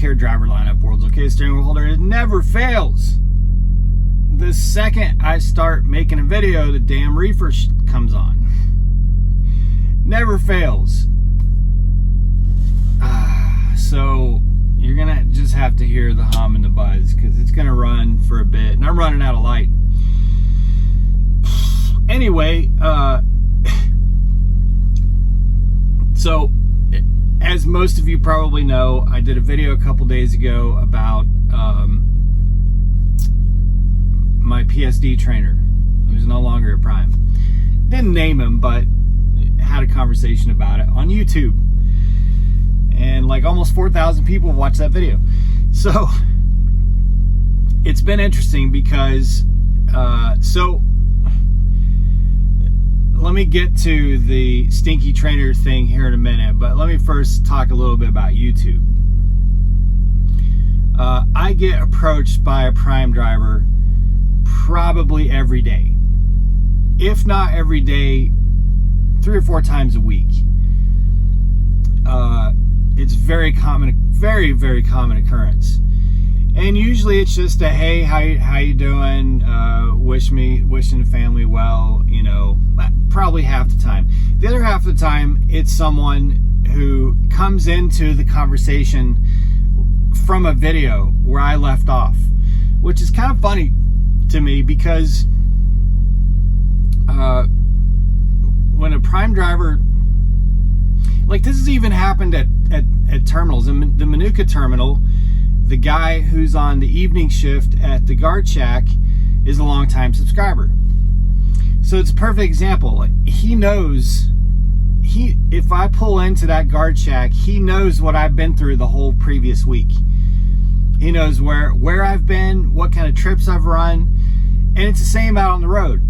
care driver lineup, world's okay steering wheel holder. It never fails. The second I start making a video, the damn reefer comes on. Never fails. So you're gonna just have to hear the hum and the buzz, because it's gonna run for a bit, and I'm running out of light. Anyway, so as most of you probably know, I did a video a couple days ago about my PSD trainer, who's no longer at Prime. Didn't name him, but had a conversation about it on YouTube. And like almost 4,000 people watched that video. So it's been interesting because, so let me get to the stinky trainer thing here in a minute, but let me first talk a little bit about YouTube. I get approached by a Prime driver probably every day. If not every day, 3 or 4 times a week. It's very common, very, very common occurrence. And usually it's just a, hey, how you doing? Wishing the family well, you know, probably half the time. The other half of the time, it's someone who comes into the conversation from a video where I left off, which is kind of funny to me, because when a Prime driver, like this has even happened at terminals. In the Manuka terminal, the guy who's on the evening shift at the guard shack is a longtime subscriber. So it's a perfect example. He knows, if I pull into that guard shack, he knows what I've been through the whole previous week. He knows where I've been, what kind of trips I've run, and it's the same out on the road.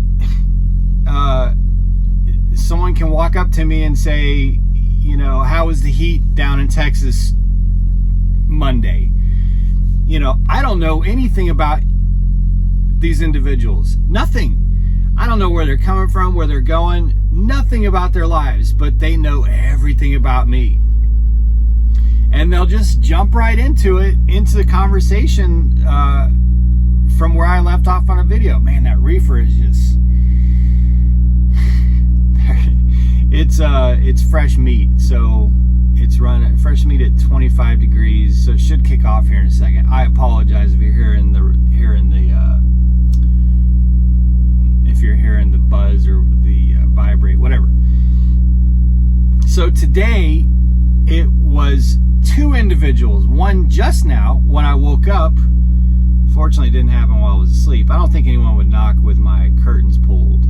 Someone can walk up to me and say, you know, how was the heat down in Texas Monday? You know, I don't know anything about these individuals. Nothing. I don't know where they're coming from, where they're going, nothing about their lives, but they know everything about me. And they'll just jump right into it, into the conversation from where I left off on a video. Man, that reefer is just... It's fresh meat, so it's running fresh meat at 25 degrees, so it should kick off here in a second. I apologize if you're hearing the buzz or the vibrate, whatever. So today it was 2 individuals. One just now when I woke up. Fortunately, it didn't happen while I was asleep. I don't think anyone would knock with my curtains pulled.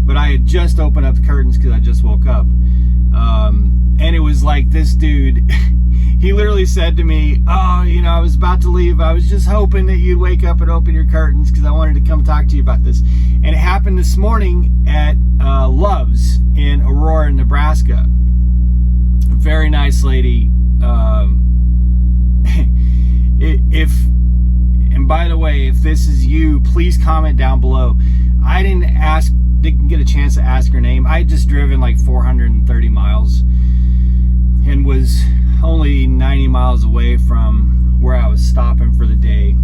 But I had just opened up the curtains because I just woke up. And it was like this dude, he literally said to me, oh, you know, I was about to leave. I was just hoping that you'd wake up and open your curtains because I wanted to come talk to you about this. And it happened this morning at Love's in Aurora, Nebraska. Very nice lady. And by the way, if this is you, please comment down below. I didn't get a chance to ask her name. I had just driven like 430 miles and was only 90 miles away from where I was stopping for the day.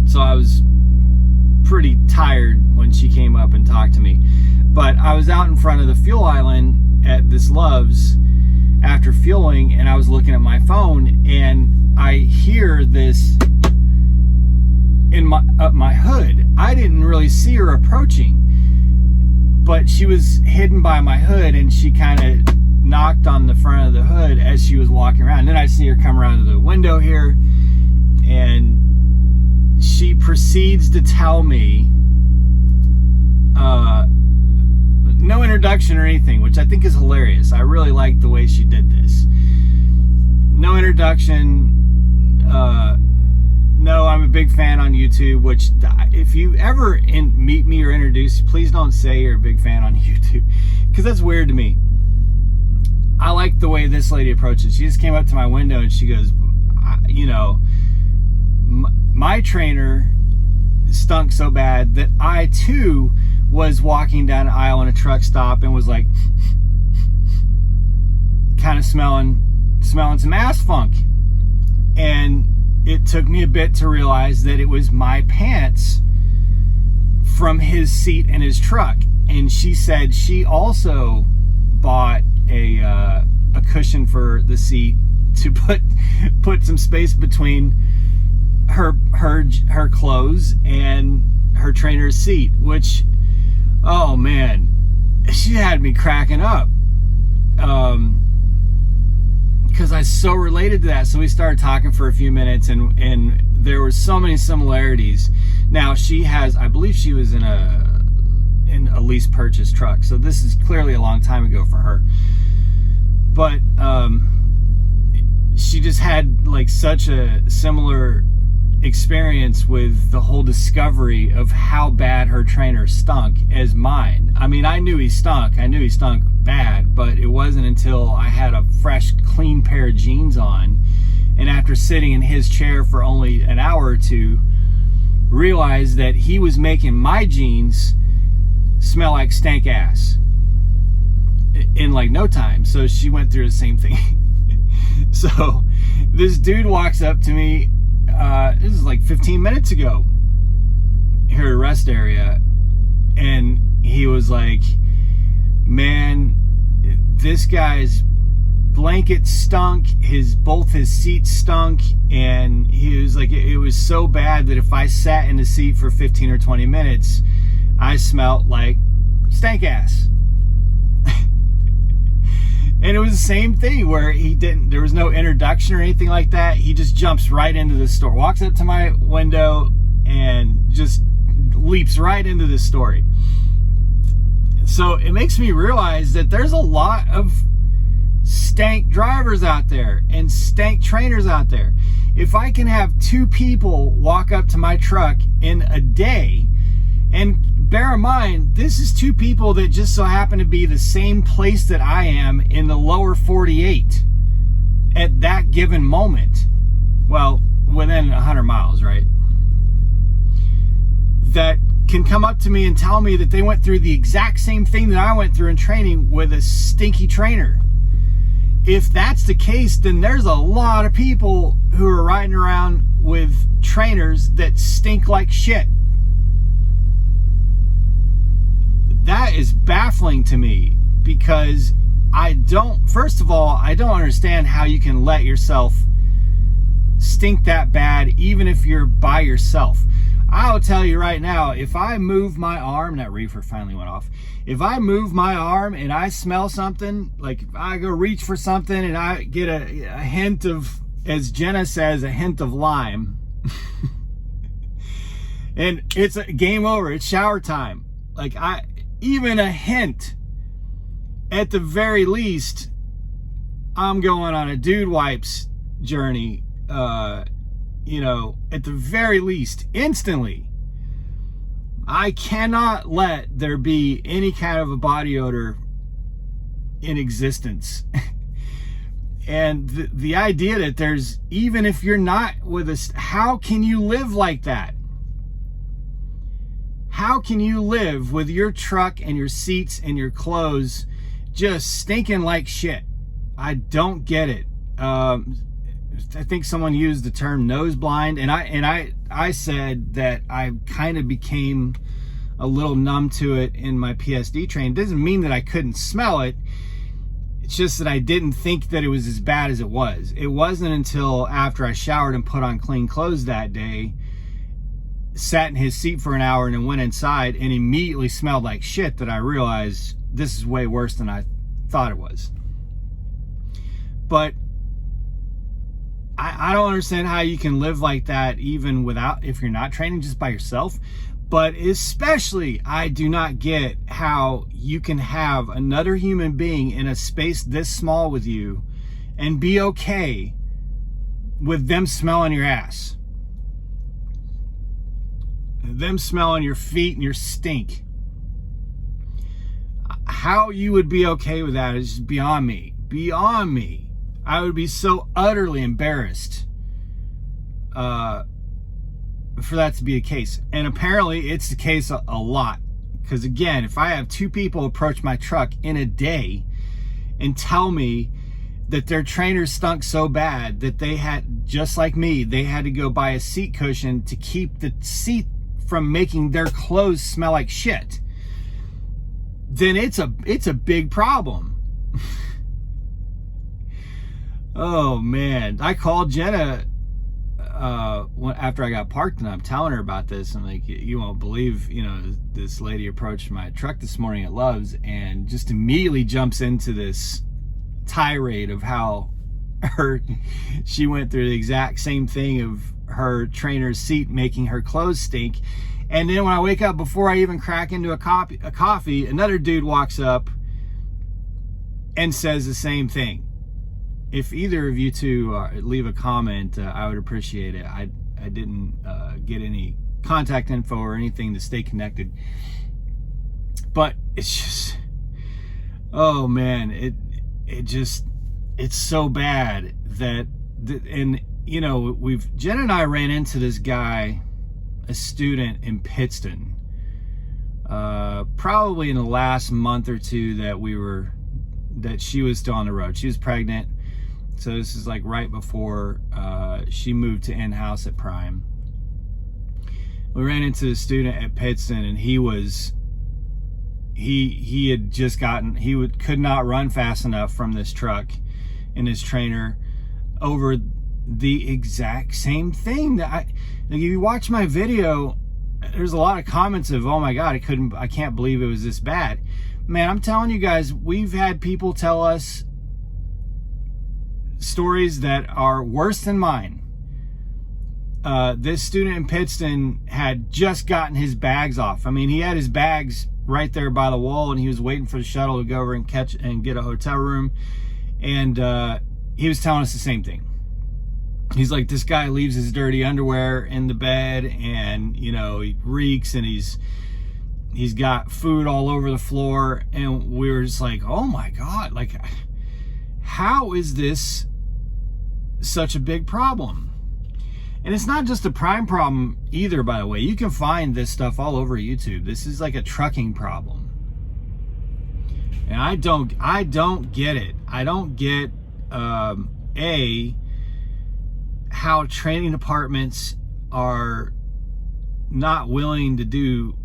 So I was pretty tired when she came up and talked to me. But I was out in front of the fuel island at this Love's after fueling, and I was looking at my phone, and I hear this in my hood. I didn't really see her approaching, but she was hidden by my hood, and she kind of knocked on the front of the hood as she was walking around. And then I see her come around to the window here, and she proceeds to tell me, no introduction or anything, which I think is hilarious. I really like the way she did this. No introduction. No, I'm a big fan on YouTube, which if you ever meet me or introduce, please don't say you're a big fan on YouTube, because that's weird to me. I like the way this lady approaches. She just came up to my window and she goes, you know, my trainer stunk so bad that I too was walking down an aisle in a truck stop and was like kind of smelling some ass funk. And it took me a bit to realize that it was my pants from his seat in his truck. And she said she also bought a cushion for the seat to put some space between her clothes and her trainer's seat, which, oh man, she had me cracking up. Because I so related to that. So we started talking for a few minutes, and there were so many similarities. Now she has, I believe she was in a lease purchase truck, so this is clearly a long time ago for her. But she just had like such a similar experience with the whole discovery of how bad her trainer stunk as mine. I mean, I knew he stunk bad, but it wasn't until I had a fresh, clean pair of jeans on, and after sitting in his chair for only an hour or two, realized that he was making my jeans smell like stank ass in like no time. So she went through the same thing. So this dude walks up to me, this is like 15 minutes ago, here at rest area, and he was like, man, this guy's blanket stunk, both his seats stunk, and he was like, it was so bad that if I sat in the seat for 15 or 20 minutes, I smelled like stank ass. And it was the same thing where there was no introduction or anything like that. He just jumps right into the store, walks up to my window, and just leaps right into the story. So it makes me realize that there's a lot of stank drivers out there and stank trainers out there. If I can have 2 people walk up to my truck in a day, and bear in mind, this is 2 people that just so happen to be the same place that I am in the lower 48 at that given moment. Well, within 100 miles, right? That can come up to me and tell me that they went through the exact same thing that I went through in training with a stinky trainer. If that's the case, then there's a lot of people who are riding around with trainers that stink like shit. That is baffling to me, because first of all, I don't understand how you can let yourself stink that bad, even if you're by yourself. I'll tell you right now, if I move my arm, that reefer finally went off. If I move my arm and I smell something, like if I go reach for something and I get a hint of, as Jenna says, a hint of lime, and it's a game over, it's shower time. Like even a hint, at the very least, I'm going on a dude wipes journey, at the very least, instantly. I cannot let there be any kind of a body odor in existence. And the idea that there's, even if you're not with us, how can you live like that? How can you live with your truck and your seats and your clothes just stinking like shit? I don't get it. I think someone used the term nose blind, and I said that I kind of became a little numb to it in my PSD train. It doesn't mean that I couldn't smell it. It's just that I didn't think that it was as bad as it was. It wasn't until after I showered and put on clean clothes that day, sat in his seat for an hour, and then went inside and immediately smelled like shit, that I realized this is way worse than I thought it was. But I don't understand how you can live like that even without, if you're not training, just by yourself. But especially, I do not get how you can have another human being in a space this small with you and be okay with them smelling your ass, them smelling your feet and your stink. How you would be okay with that is just beyond me. Beyond me. I would be so utterly embarrassed for that to be the case. And apparently it's the case a lot. Because again, if I have 2 people approach my truck in a day and tell me that their trainers stunk so bad that they had, just like me, they had to go buy a seat cushion to keep the seat from making their clothes smell like shit, then it's a big problem. Oh man, I called Jenna after I got parked, and I'm telling her about this. I'm like, you won't believe, this lady approached my truck this morning at Love's and just immediately jumps into this tirade of how she went through the exact same thing of her trainer's seat making her clothes stink. And then when I wake up, before I even crack into a coffee, another dude walks up and says the same thing. If either of you two leave a comment, I would appreciate it. I didn't get any contact info or anything to stay connected, but it's just, oh man, it's so bad that, and Jen and I ran into this guy, a student in Pittston, probably in the last month or two that she was still on the road. She was pregnant. So this is like right before she moved to in-house at Prime. We ran into a student at Pittston, and he had just could not run fast enough from this truck and his trainer over the exact same thing that if you watch my video, there's a lot of comments of, oh my God, I can't believe it was this bad. Man, I'm telling you guys, we've had people tell us stories that are worse than mine. This student in Pittston had just gotten his bags off. I mean, he had his bags right there by the wall, and he was waiting for the shuttle to go over and get a hotel room. And he was telling us the same thing. He's like, this guy leaves his dirty underwear in the bed, and he reeks, and he's got food all over the floor. And we were just like, oh my God, like, how is this such a big problem? And it's not just a Prime problem either, by the way. You can find this stuff all over YouTube. This is like a trucking problem. And I don't get it. I don't get how training departments are not willing to do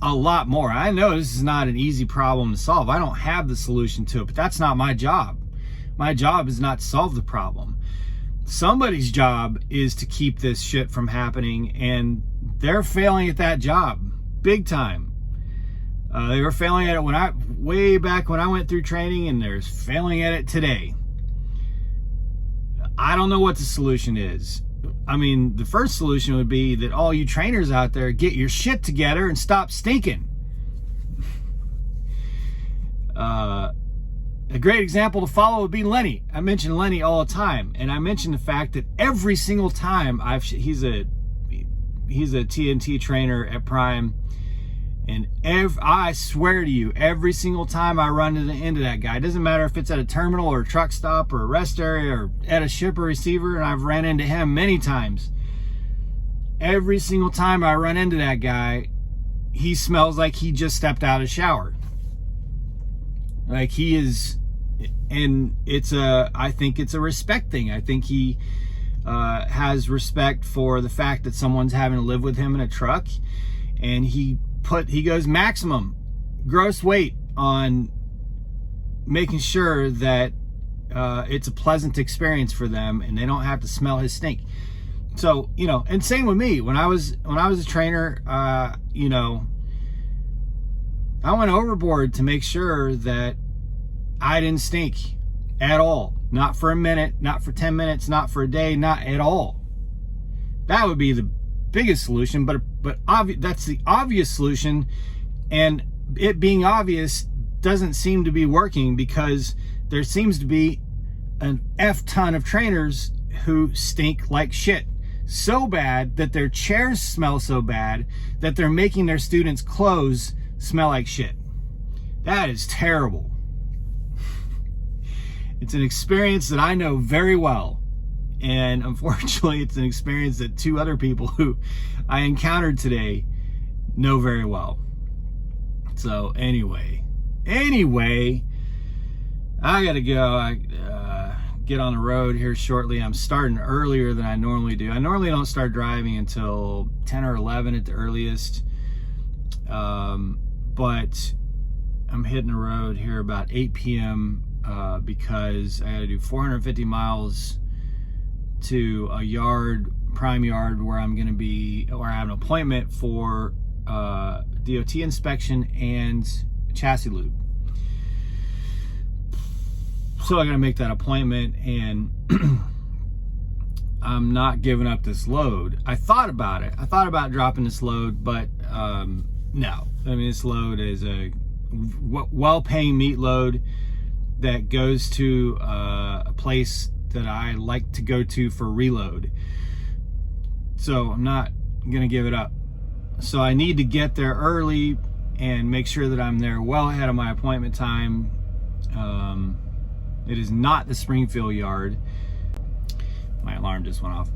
a lot more. I know this is not an easy problem to solve. I don't have the solution to it, but that's not my job. My job is not to solve the problem. Somebody's job is to keep this shit from happening, and they're failing at that job big time. They were failing at it way back when I went through training, and they're failing at it today. I don't know what the solution is. I mean, the first solution would be that all you trainers out there get your shit together and stop stinking. A great example to follow would be Lenny. I mention Lenny all the time, and I mention the fact that every single time he's a TNT trainer at Prime, and I swear to you, every single time I run into that guy, it doesn't matter if it's at a terminal or a truck stop or a rest area or at a ship or receiver, and I've ran into him many times. Every single time I run into that guy, he smells like he just stepped out of the shower. Like he is, and I think it's a respect thing. I think he has respect for the fact that someone's having to live with him in a truck, and he goes maximum gross weight on making sure that it's a pleasant experience for them and they don't have to smell his stink. So, and same with me. When I was a trainer, I went overboard to make sure that I didn't stink at all. Not for a minute, not for 10 minutes, not for a day, not at all. That would be the biggest solution, but that's the obvious solution, and it being obvious doesn't seem to be working because there seems to be an F ton of trainers who stink like shit. So bad that their chairs smell so bad that they're making their students' clothes smell like shit. That is terrible. It's an experience that I know very well. And unfortunately, it's an experience that two other people who I encountered today know very well. So anyway, I gotta go. get on the road here shortly. I'm starting earlier than I normally do. I normally don't start driving until 10 or 11 at the earliest. But I'm hitting the road here about 8 p.m. Because I got to do 450 miles to a prime yard where I'm going to be, or I have an appointment for DOT inspection and chassis lube. So I got to make that appointment, and I'm not giving up this load. I thought about it. I thought about dropping this load, but no. I mean, this load is a well-paying meat load that goes to a place that I like to go to for reload. So I'm not gonna give it up. So I need to get there early and make sure that I'm there well ahead of my appointment time. It is not the Springfield yard. My alarm just went off.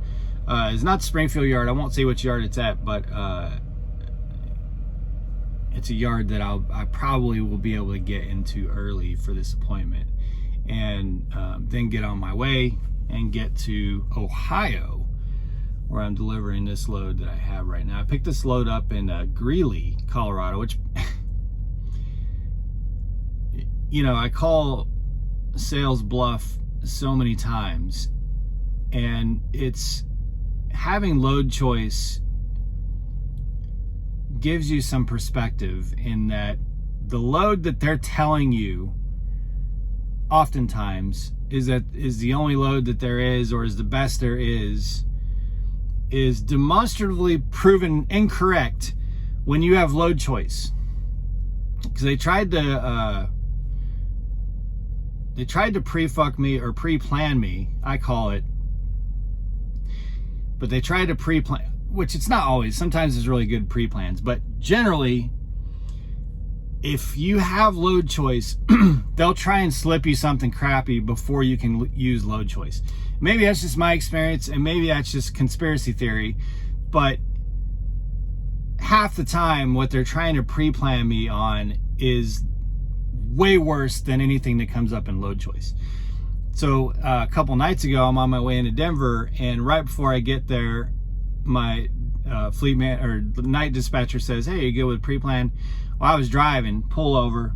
It's not the Springfield yard. I won't say which yard it's at, but it's a yard that I probably will be able to get into early for this appointment, and then get on my way and get to Ohio, where I'm delivering this load that I have right now. I picked this load up in Greeley, Colorado, which, you know, I call sales bluff so many times, and it's having load choice gives you some perspective in that the load that they're telling you oftentimes is the only load that there is, or is the best there is demonstrably proven incorrect when you have load choice. Because they tried to pre-fuck me or pre-plan me, I call it. But they tried to pre-plan, which it's not always. Sometimes there's really good pre-plans, but generally, if you have load choice, they'll try and slip you something crappy before you can use load choice. Maybe that's just my experience, and maybe that's just conspiracy theory, but half the time what they're trying to pre-plan me on is way worse than anything that comes up in load choice. So a couple nights ago, I'm on my way into Denver, and right before I get there, my fleet man or the night dispatcher says, "Hey, you good with pre-plan?" Well, I was driving, pull over,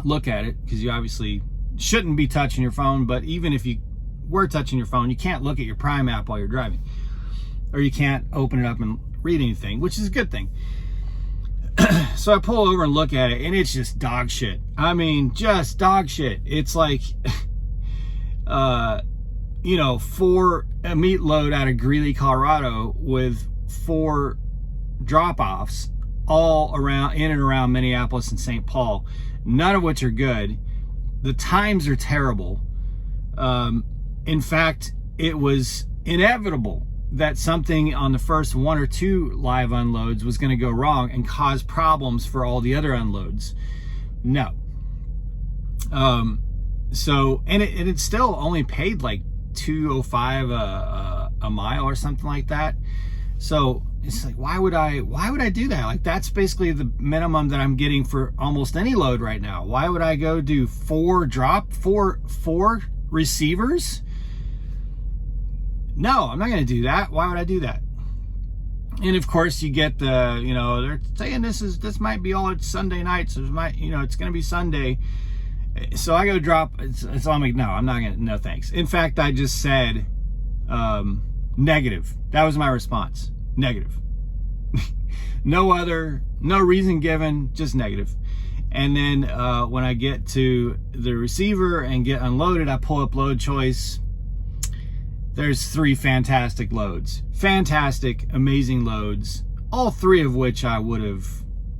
look at it, because you obviously shouldn't be touching your phone, but even if you were touching your phone, you can't look at your Prime app while you're driving, or you can't open it up and read anything, which is a good thing. So I pull over and look at it, and it's just dog shit. I mean, just dog shit. It's like, you know, for a meat load out of Greeley, Colorado, with 4 drop-offs all around, in and around Minneapolis and St. Paul, none of which are good. The times are terrible. In fact, it was inevitable that something on the first 1 or 2 live unloads was going to go wrong and cause problems for all the other unloads. No. So, and it still only paid like $2.05 a mile or something like that. So it's like, why would I do that? Like, that's basically the minimum that I'm getting for almost any load right now. Why would I go do 4 receivers? No, I'm not going to do that. Why would I do that? And of course, you get the, you know, they're saying this might be all it's Sunday nights. So it's going to be Sunday. So I go drop. So I'm like, no, I'm not going to. No, thanks. In fact, I just said negative. That was my response. Negative. No reason given, just negative. And then when I get to the receiver and get unloaded, I pull up load choice. There's 3 fantastic loads. Fantastic, amazing loads. All 3 of which I would have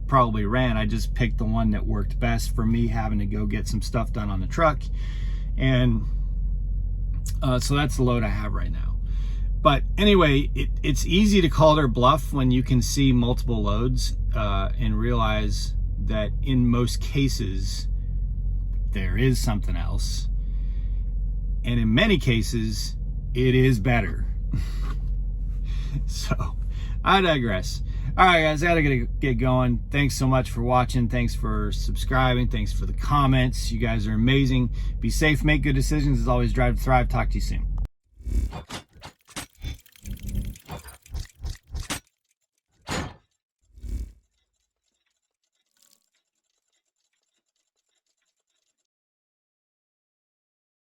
probably ran. I just picked the one that worked best for me having to go get some stuff done on the truck. And so that's the load I have right now. But anyway, it's easy to call their bluff when you can see multiple loads and realize that in most cases, there is something else. And in many cases, it is better. So I digress. All right, guys, I gotta get going. Thanks so much for watching. Thanks for subscribing. Thanks for the comments. You guys are amazing. Be safe, make good decisions. As always, drive to thrive. Talk to you soon.